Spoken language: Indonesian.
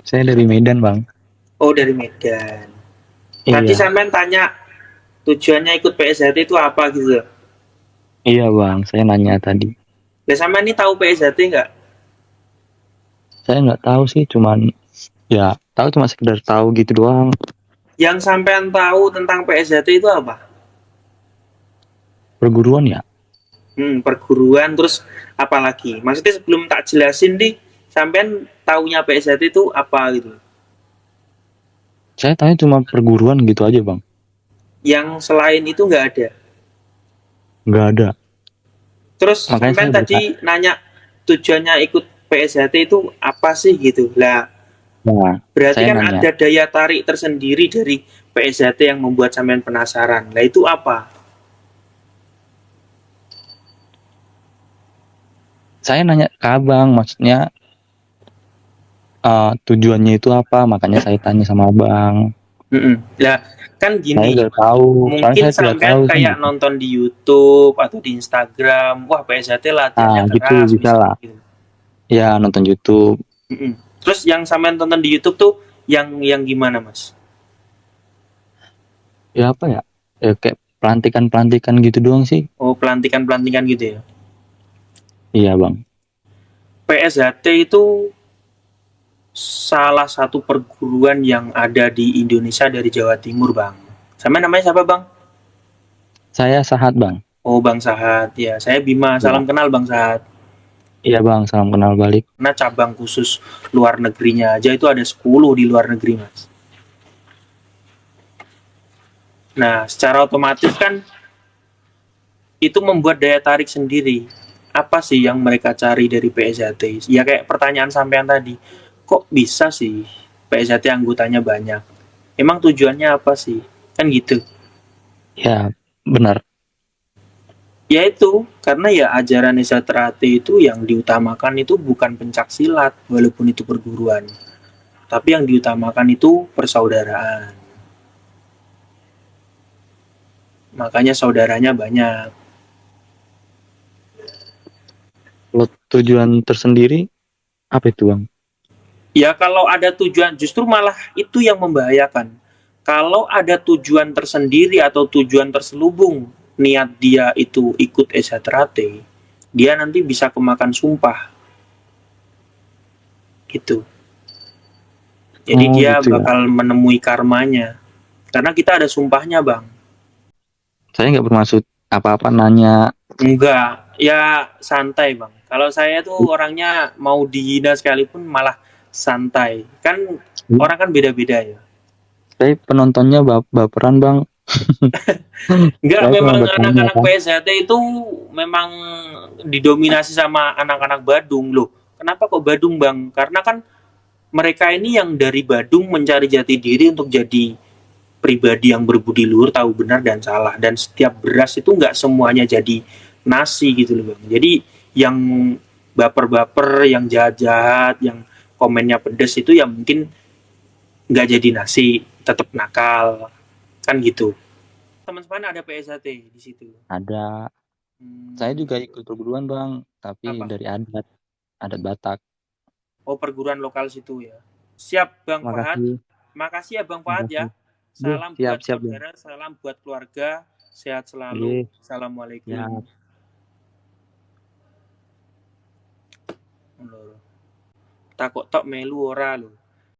Saya dari Medan, Bang. Oh, dari Medan. Tadi Iya, sampean tanya tujuannya ikut PSHT itu apa gitu. iya Bang. Saya nanya tadi. Lah sampean ini tahu PSHT nggak? Saya nggak tahu sih, cuman ya tahu cuma sekedar tahu gitu doang. Yang sampean tahu tentang PSHT itu apa? Perguruan ya. Perguruan terus apa lagi? Maksudnya sebelum tak jelasin nih, sampean taunya PSHT itu apa gitu. Saya tanya cuma perguruan gitu aja, Bang. Yang selain itu nggak ada. Nggak ada. Terus Makanya sampean saya bertanya. tadi nanya tujuannya ikut PSHT itu apa sih gitu. Lah, Nah, berarti saya kan nanya. ada daya tarik tersendiri dari PSHT yang membuat sampean penasaran. Lah itu apa? Saya nanya ke Abang, maksudnya tujuannya itu apa? Makanya saya tanya sama Abang. Lah, kan Saya gini, udah tahu, soalnya mungkin saya sudah tahu sampean kan kayak gitu. nonton di YouTube atau di Instagram, wah PSHT Ah, latihannya gitu keras bisa misalnya lah. gitu. Ya, nonton YouTube. Terus yang sampean tonton di YouTube tuh yang gimana, Mas? Ya apa ya? Ya kayak pelantikan-pelantikan gitu doang sih. Oh, pelantikan-pelantikan gitu ya. Iya, Bang. PSHT itu salah satu perguruan yang ada di Indonesia dari Jawa Timur, Bang. Sama namanya siapa, Bang? Saya Sahat, Bang. Oh, Bang Sahat. Ya, saya Bima. Ya. Salam kenal, Bang Sahat. Iya, Bang. Salam kenal balik. Karena cabang khusus luar negerinya aja itu ada 10 di luar negeri, Mas. Nah, secara otomatis kan itu membuat daya tarik sendiri. Apa sih yang mereka cari dari PSHT? Ya kayak pertanyaan sampean tadi, kok bisa sih PSHT anggotanya banyak? Emang tujuannya apa sih? Kan gitu. Ya, benar. Ya itu, karena ya ajaran Nesatrati itu yang diutamakan itu bukan pencak silat, walaupun itu perguruan. Tapi yang diutamakan itu persaudaraan. Makanya saudaranya banyak. Kalau tujuan tersendiri, apa itu, Bang? Ya kalau ada tujuan, justru malah itu yang membahayakan. Kalau ada tujuan tersendiri atau tujuan terselubung, niat dia itu ikut esatrate, dia nanti bisa kemakan sumpah, gitu. Jadi Oh, dia gitu ya. bakal menemui karmanya. Karena kita ada sumpahnya, Bang. Saya nggak bermaksud apa-apa nanya. Enggak, ya santai, Bang. Kalau saya tuh orangnya mau dihina sekalipun malah santai. Kan orang kan beda-beda ya. Saya penontonnya baperan, Bang. Enggak, Saya cuma memang bertanya anak-anak kan. PSHT itu memang didominasi sama anak-anak Badung loh. Kenapa kok Badung, Bang? Karena kan mereka ini yang dari Badung mencari jati diri untuk jadi pribadi yang berbudi luhur, tahu benar dan salah. Dan setiap beras itu nggak semuanya jadi nasi gitu loh, Bang. Jadi yang baper-baper, yang jahat-jahat, yang komennya pedes itu ya mungkin nggak jadi nasi, tetap nakal, kan gitu. Teman-teman ada PSHT di situ. Ada. Saya Hmm, juga ikut perguruan, Bang. Tapi apa? dari adat Batak. Oh, perguruan lokal situ ya. Siap, Bang Fahad. Makasih. Makasih ya, Bang Fahad ya. Makasih. Iya, Salam siap, buat siap, Bang. saudara, salam buat keluarga. Sehat selalu. Iya, Assalamualaikum. siap. Takut tok melu ora lho.